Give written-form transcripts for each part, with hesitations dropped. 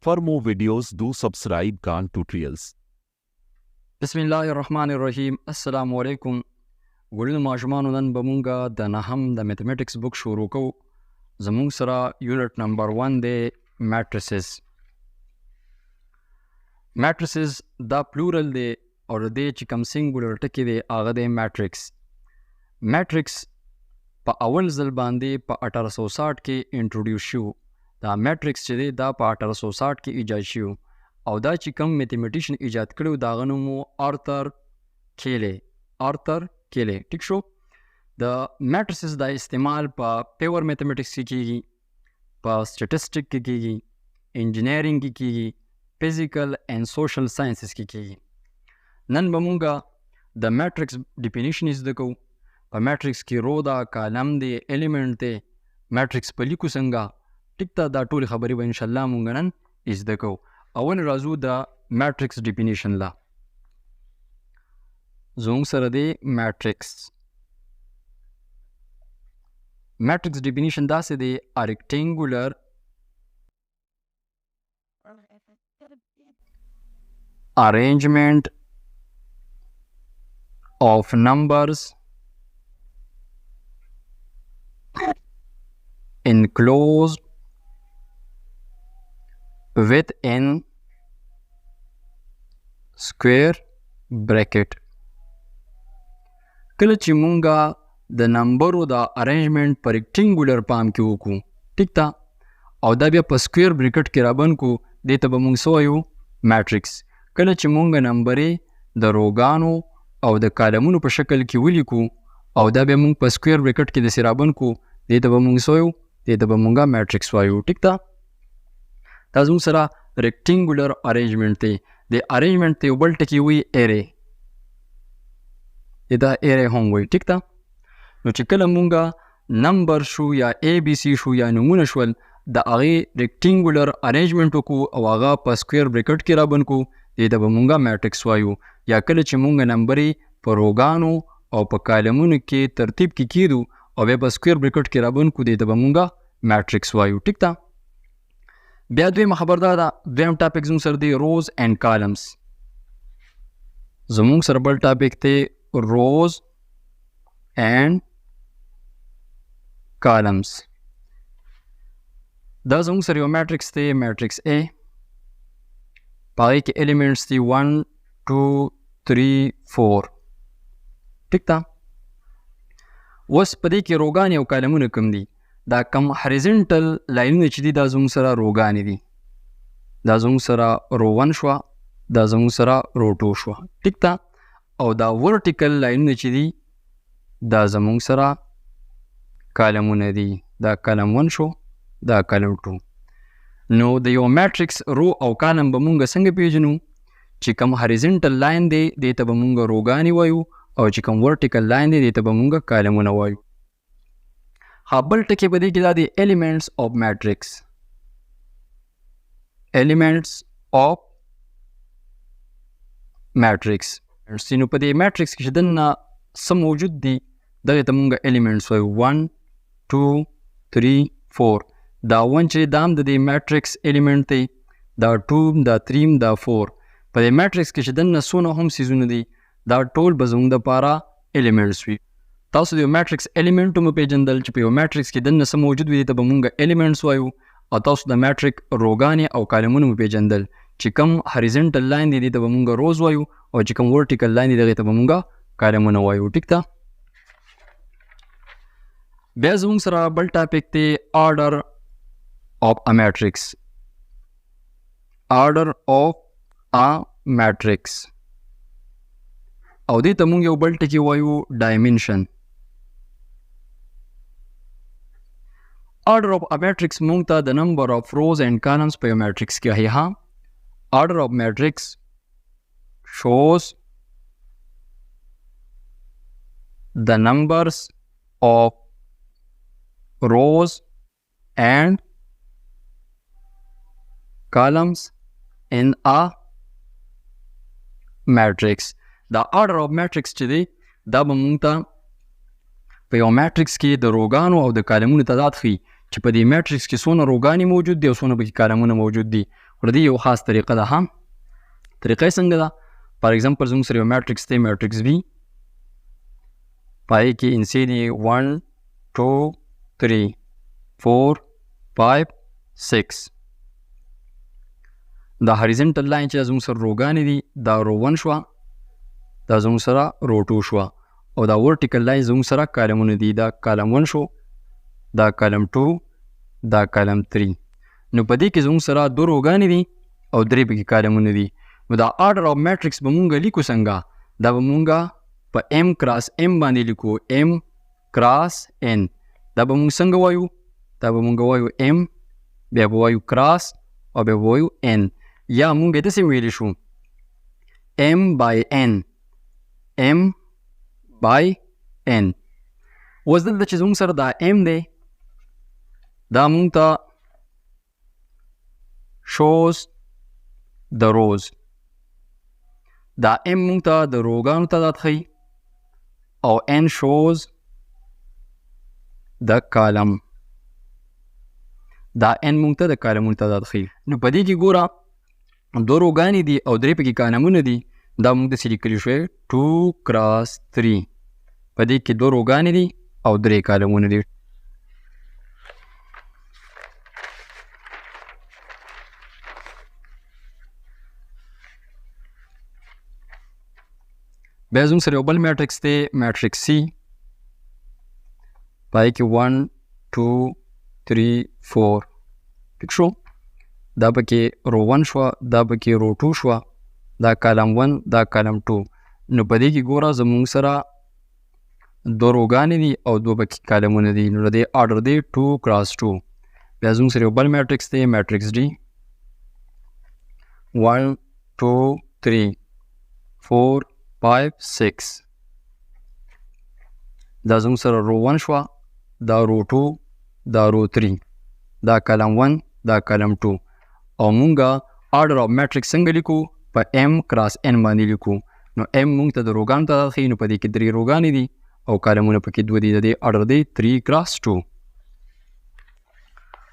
For more videos, do subscribe Khan Tutorials. بسم الله الرحمن الرحیم. السلام علیکم. ګلونو ماشومانو، نن به مونږ د نهم د میتھمیټکس بک شروع کوو. زمونږ سره یونټ نمبر 1 دی میټریسز. میټریسز دا پلورل دی او د دې چې کوم سینګولر ټکي دی هغه دی میټریکس. میټریکس په اول ځل باندې په 1860 کې انټروډیوس شو. دا میټریکس چې دی دا په 1860 کې ایجاد شو او دا چې کوم میتھمیټیشن ایجاد کړو دا غنو مو آرثر کیلی. ټیک شو. د میټریسز دا استعمال په پیور میتھمیټکس کې کیږي، په سټیټسټک کې کیږي، انجینیرینګ کې کیږي، فزیکل اینڈ سوشل ساینسز کې کیږي. نن به مونږ د میټریکس ډیفینیشن زده کوو. په میټریکس کې رو دا، کالم دی، ایلیمنٹ دی، میټریکس په لیکو څنګه. ټیک ته دا ټولې خبرې به انشاءالله مونږ نن زده کوو. اول راځو د میټریکس ډیفینیشن لا. زموږ سره دی میټریکس. میټریکس ډیفینیشن داسې دی: a rectangular arrangement of numbers enclosed within square bracket. کله چې مونږه د نمبرو د ارینجمنٹ په ریکټینګولر پام کې وکړو، ټیک تا، او دا بیا په سکویر بریکټ کې رابند کو، دې ته به مونږ څه وایو؟ میټریکس. کله چې مونږ نمبرې د روګانو او د کالمونو په شکل کې ولیکو او دا بیا مونږ په سکویر بریکټ کې داسې رابند کو، دې ته به مونږ څه وایو؟ دې ته به مونږه میټریکس وایو. ټیک تا. دا زموږ سره ریکټینګولر ارینجمنٹ دی. د ارینجمنٹ ته یو بل ټکي وایي ایرې. دا ایرې هم وایي. ټیک تا. نو چې کله مونږه نمبر شو یا اے بی سی شو یا نمونه شول، د هغې ریکټینګولر ارینجمنٹ وکړو او هغه په سکویر بریکټ کې رابند کو، دې ته به مونږه میټریکس وایو. یا کله چې مونږ نمبرې په روګانو او په کالمونو کې ترتیب کې کیدو او بیا په سکویر بریکټ کې رابند کو، دې ته به مونږه میټریکس وایو. ټیک تا. بیا دویمه خبر دا ده، دویم ټاپک زموږ سره دی روز اینڈ کالمز. زموږ سره بل ټاپک دی روز اینڈ کالمز. دا زموږ سره یو میټریکس دی، میټریکس اے. په هغې کې ایلیمنټس دي 1 2 3 4. ټیک تا. اوس په دې کې روګانې او کالمونه کوم دي؟ دا کم هریزنټل لاینونه چې دي دا زموږ سره روګانې دي. دا زموږ سره رو 1 شوه، دا زموږ سره رو 2 شوه. ټیک تا. او دا ورټیکل لاینونه چې دي دا زموږ سره کالمونه دي. دا کالم 1 شو، دا کالم 2. نو د یو میټریکس رو او کالم به مونږ څنګه پیژنو؟ چې کوم هریزنټل لاین دی دې ته به مونږ روګانې وایو او چې کوم ورټیکل لاین دی دې ته به مونږ کالمونه وایو. ها بل ټکی په دې کې دا دی ایلیمنټس آف میټریکس. ایلیمنټس آف میټریکس. نو په دې میټریکس کې چې دننه څه موجود دي دغې ته مونږ ایلیمنټس وایو. 1 2 3 4. دا 1 چې دا هم د دې میټریکس ایلیمنټ دی، دا 2 دا 3 دا 4. په دې میټریکس کې چې دننه څونه هم څیزونه دي دا ټول به زموږ دپاره ایلیمنټس وي. تاسو د یو میټریکس ایلیمنټ هم وپېژندل چې په یو میټریکس کې دننه څه موجود وي، دې ته به مونږ ایلیمنټس وایو. او تاسو د میټریک روګانې او کالمونه وپېژندل چې کوم هریزنټل لاین دی دې ته به مونږ روز وایو او چې کوم ورټیکل لاین دی دغې ته به مونږ کالمونه وایو. ټیک ته. بیا زموږ سره بل ټاپک دی آرډر آف ا میټریکس. آرډر آف ا میټریکس. او دې ته مونږ یو بل ټکي وایو ډایمنشن. آرډر آف ا میټریکس مونږ ته د نمبر آف روز اینڈ کالمز په یو میټریکس کې ښیي. ها، آرډر آف میټریکس shows the numbers of rows and columns in a matrix. دا order of matrix چې دی دا به مونږ ته په یو میټریکس کې د روګانو او د کالمونو تعداد ښیي چې په دې میټریکس کې څونه روګانې موجود دي او څونه پکې کالمونه موجود دي. د دې یو خاص طریقه ده. هم طریقه یې څنګه ده؟ فار ایگزامپل زموږ سره یو میټرکس دی، میټرکس بي، پای کې انسي دی 1 2 3 4 5 6. دا هریزنټل لاین چې زموږ سره روګانې دي دا رو 1 شوه، دا زموږ سره رو 2 شوه، او دا ورټیکل لاین زموږ سره کالمونه دي، دا کالم 1 شو، دا کالم 2، دا کالم 3. نو په دې کې زموږ سره 2 روګانې دي او 3 پکې کالمونه دي. نو دا آرډر آف میټرکس به مونږ لیکو څنګه؟ دا به مونږ په m کراس m باندې لیکو، m کراس n. دا به مونږ څنګه وایو؟ دا به مونږ وایو m، بیا به وایو کراس، او بیا به وایو n. یا مونږ یې داسې ویلی شو m by n، m by n. اوس دلته چې زموږ سره دا m دی، دا مونږ ته shows the rows. دا m مونږ ته د روګانو تعداد ښیي، او n shows د کالم. دا n مونږ ته د کالمونو تعداد ښیي. نو په دې کې ګوره 2 روګانې دي او 3 پکې کالمونه دي. دا مونږ داسې لیکلی شوی 2 کراس 3. په دې کې 2 روګانې دي او 3 کالمونه دي. بیا زموږ سره یو بل میټرکس دی، میټرکس سی، پای کې 1 2 3 4. ټیک شو؟ دا پکې رو 1 شوه، دا پکې رو 2 شوه، دا کالم 1، دا کالم 2. نو په دې کې ګوره زموږ سره 2 روګانې دي او 2 پکې کالمونه دي. نو د دې آرډر دی 2 کراس 2. بیا زموږ سره یو بل میټرکس دی، میټرکس ډي، 1 2 3 4 5 6. دا زموږ سره رو 1 شوه، دا رو 2، دا رو 3، دا کالم 1، دا کالم 2. او مونږه آرډر آف میټرکس څنګه لیکو؟ په m کراس n باندې لیکو. نو m مونږ ته د روګانو تعداد ښیي، نو په دې کې 3 روګانې دي او کالمونه پکې 2 دي. د دې آرډر دی 3 کراس 2.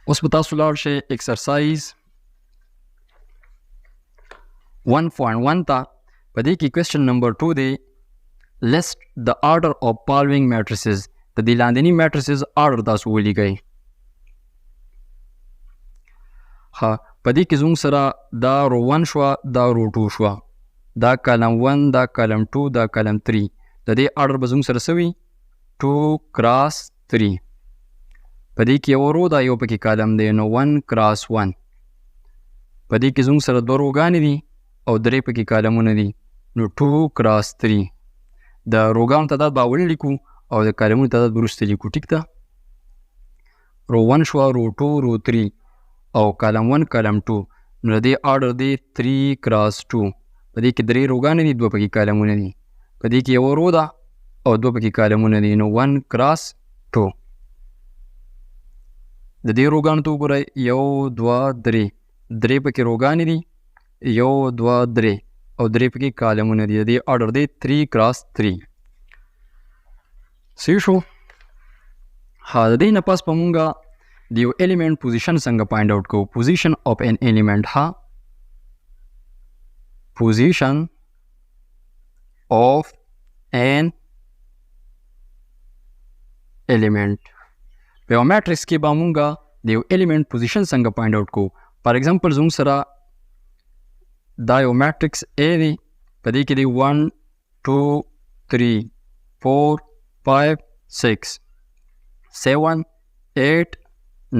اوس به تاسو لاړ شئ ایکسرسایز 1.1 ته. په دې کې کوېسچن نمبر 2 دی، list the order of following matrices. د دې لاندني میټریسز آرډر تاسو ولیکئ. ښه، په دې کې زموږ سره دا رو 1 شوه، دا رو 2 شوه، دا کالم 1، دا کالم 2، دا کالم 3. د دې آرډر به زموږ سره څه وي؟ 2 کراس 3. په دې کې یو رو دا، یو پکې کالم دی، نو 1 کراس 1. په دې کې زموږ سره 2 روګانې دي او 3 پکې کالمونه دي، نو 2 کراس 3. د روګانو تعداد به اول لیکو او د کالمونو تعداد به وروسته لیکو. ټیک ده؟ رو 1 شوه، رو 2، رو 3 او کالم 1، کالم 2. نو د دې آرډر دی 3 کراس 2. په دې کې 3 روګانې دي، 2 پکې کالمونه دي. په دې کې یو رو ده او 2 پکې کالمونه دي، نو 1 کراس 2. د دې روګانو ته وګورئ، 1 2 3. 3 پکې روګانې دي، 1 2 3 او 3 پکې کالمونه دي. د دې آرډر دی 3 کراس 3. صحیح شو؟ ها، د دې نه پس په مونږه د یو الیمنٹ پوزیشن څنګه فایند آوټ کوو. پوزیشن اف ان الیمنٹ. ها، پوزیشن اف ان الیمنٹ. په یو میټرکس کې به مونږه د یو الیمنٹ پوزیشن څنګه فایند آوټ کوو. فار ایگزامپل زموږ سره دا یو میټرکس A دی، په دې کې دی 1 2 3 4 5 6 7 8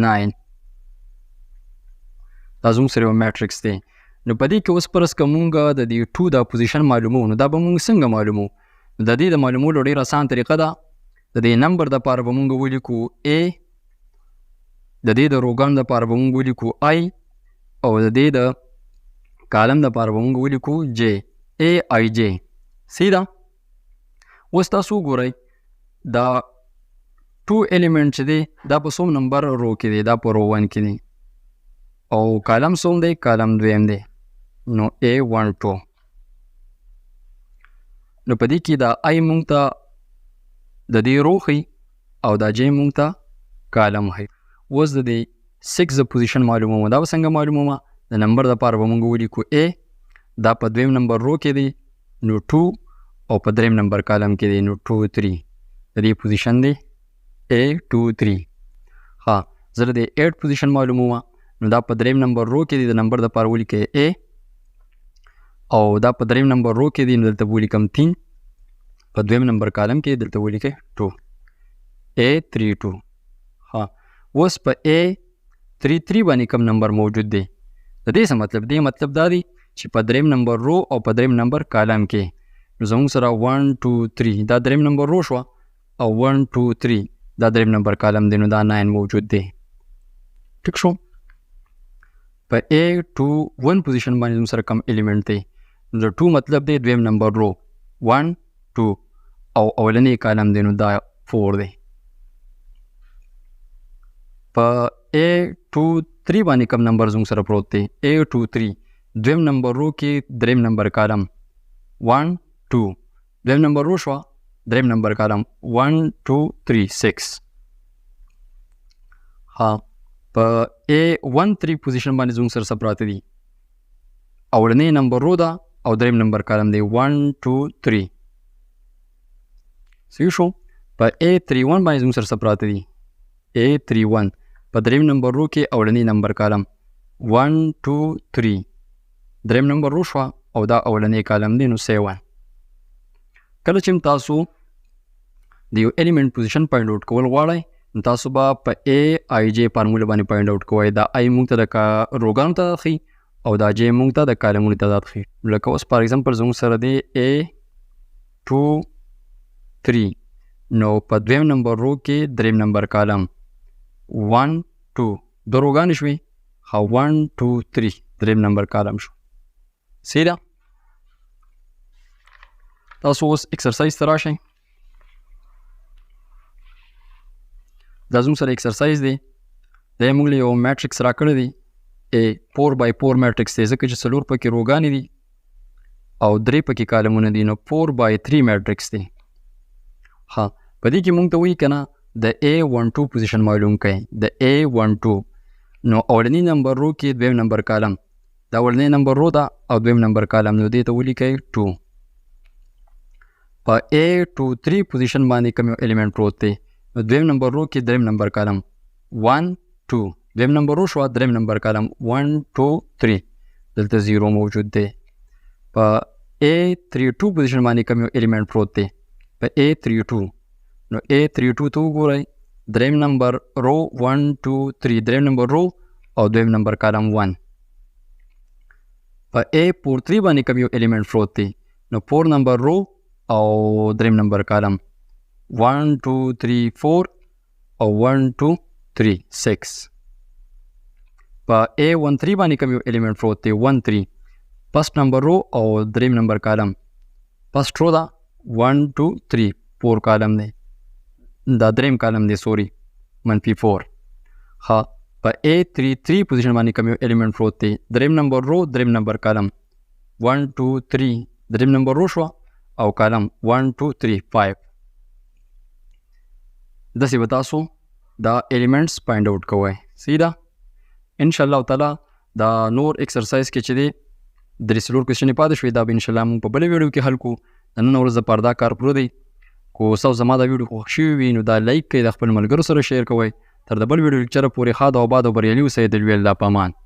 9. دا زموږ سره یو میټرکس دی. نو په دې کې اوس پرس که مونږ د دې 2 دا پوزیشن معلومو، نو دا به مونږ څنګه معلومو؟ د دې د معلومولو ډېر اسان طریقه ده. د دې نمبر دپاره به مونږ ولیکو A، د دې د روګانو دپاره به مونږ ولیکو I، او د دې د کالم دپاره به مونږ ولیکو J، AIJ. صحیح ده؟ اوس تاسو وګورئ دا 2 الیمنٹ چې دی دا په څوم نمبر رو کې دی؟ دا په رو 1 کې دی. او کالم څوم دی؟ کالم 2 دی، نو A12. نو په دې کې دا I مونږ ته د دې رو ښیي او دا J مونږ ته کالم ښیي. اوس د دې 6 د پوزیشن معلومومه. دا به څنګه معلومومه؟ د نمبر دپاره به موږ ولیکو A. دا په دویم نمبر رو کې دی نو 2 او په دریم نمبر کالم کې دی نو 2 3. د دې پوزیشن دی A 2 3. ها زه د 8 پوزیشن معلومومه نو دا په دریم نمبر رو کې دی د نمبر دپاره ولیکئ A او دا په دریم نمبر رو کې دی نو دلته ولیکم 3. په دویم نمبر کالم کې دلته ولیکئ 2 A 3 2. ها اوس په A 3 3 باندې کوم نمبر موجود دی د دې څه مطلب دی؟ مطلب دا دی چې په دریم نمبر رو او په دریم نمبر کالم کې نو زموږ سره 1 2 3 دا دریم نمبر رو شوه او 1 2 3 دا دریم نمبر کالم دی نو دا 9 موجود دی. ټیک شو؟ په A 2 1 پوزیشن باندې زموږ سره کم الیمنٹ دی نو د 2 مطلب دی دویم نمبر رو 1 2 او اولنی کالم دی نو دا 4 دی. په A 2 3 باندې کم نمبر زموږ سره پروت دی A 2 3 دویم نمبر رو کې دریم نمبر کالم 1 2 دویم نمبر رو شوه دریم نمبر کالم 1 2 3 6. ها په A 1 3 پوزیشن باندې زموږ سره څه پراته دي؟ اولنی نمبر رو ده او دریم نمبر کالم دی 1 2 3. صحیح شو؟ په A 3 1 باندې زموږ سره څه پراته دي؟ A 3 1 په دریم نمبر رو کې اولنی نمبر کالم 1 2 3 دریم نمبر رو شوه او دا اولنی کالم دی نو 7. کله چې تاسو د یو الیمنٹ پوزیشن فایند آوټ کول غواړئ نو تاسو به په AIJ فارموله باندې فایند آوټ کوئ. دا I موږ ته د روګانو تعداد ښیي او دا J موږ ته د کالمونو تعداد ښیي. لکه اوس فار ایگزامپل زموږ سره دی A 2 3 نو په دویم نمبر رو کې دریم نمبر کالم 1 2 دو روګانې شوې. ها 1 2 3 دریم نمبر کالم شو. صحیح ده؟ تاسو اوس ایکسرسایز ته راشئ. دا زموږ سره ایکسرسایز دی. دا یې موږ له یو میټرکس راکړی دی A 4 by 4 میټرکس دی ځکه چې څلور پکې روګانې دي او درې پکې کالمونه دي نو 4 by 3 میټرکس دی. ها په دې کې موږ ته وایي که نه د A12 پوزیشن معلوم کړئ. د A12 نو اولنی نمبر رو کې دویم نمبر کالم دا اولنی نمبر رو ده او دویم نمبر کالم نو دې ته ولیکئ 2. په A23 پوزیشن باندې کوم یو الیمنٹ پروت دی نو دویم نمبر رو کې دریم نمبر کالم 1 2 دویم نمبر رو شوه دریم نمبر کالم 1 2 3 دلته 0 موجود دی. په A32 پوزیشن باندې کوم یو الیمنٹ پروت دی په A32 نو A32 ته وګورئ دریم نمبر رو 1 2 3 دریم نمبر رو او دویم نمبر کالم 1. په A43 باندې کوم یو الیمنٹ پروت دی نو 4 نمبر رو او دریم نمبر کالم 1 2 3 4 او 1 2 3 6. په A13 باندې کوم یو الیمنٹ پروت دی 1 3 فرست نمبر رو او دریم نمبر کالم فرست رو ده 1 2 3 4 کالم دی دا دریم کالم دی سوری منفی 4. ها په A33 پوزیشن باندې کوم یو الیمنٹ پروت دی دریم نمبر رو دریم نمبر کالم 1 2 3 دریم نمبر رو شوه او کالم 1 2 3 5. داسې به تاسو دا الیمنټس فایند آوټ کوئ. صحیح ده؟ انشاءالله تعالی دا نور ایکسرسایز کې چې دی درې څلور کوېسچنې پاتې شوې دا به انشاءالله موږ په بله ویډیو کې حل کړو. د نن ورځ دپاره دا کار پوره دی. کو تاسو زما دا ویډیو خوښ شوي وي نو دا لایک کړئ د خپل ملګرو سره شیر کوئ. تر د بل ویډیو لیکچره پورې ښاد او باد او بریالي اوسئ. د لوی الله په امان.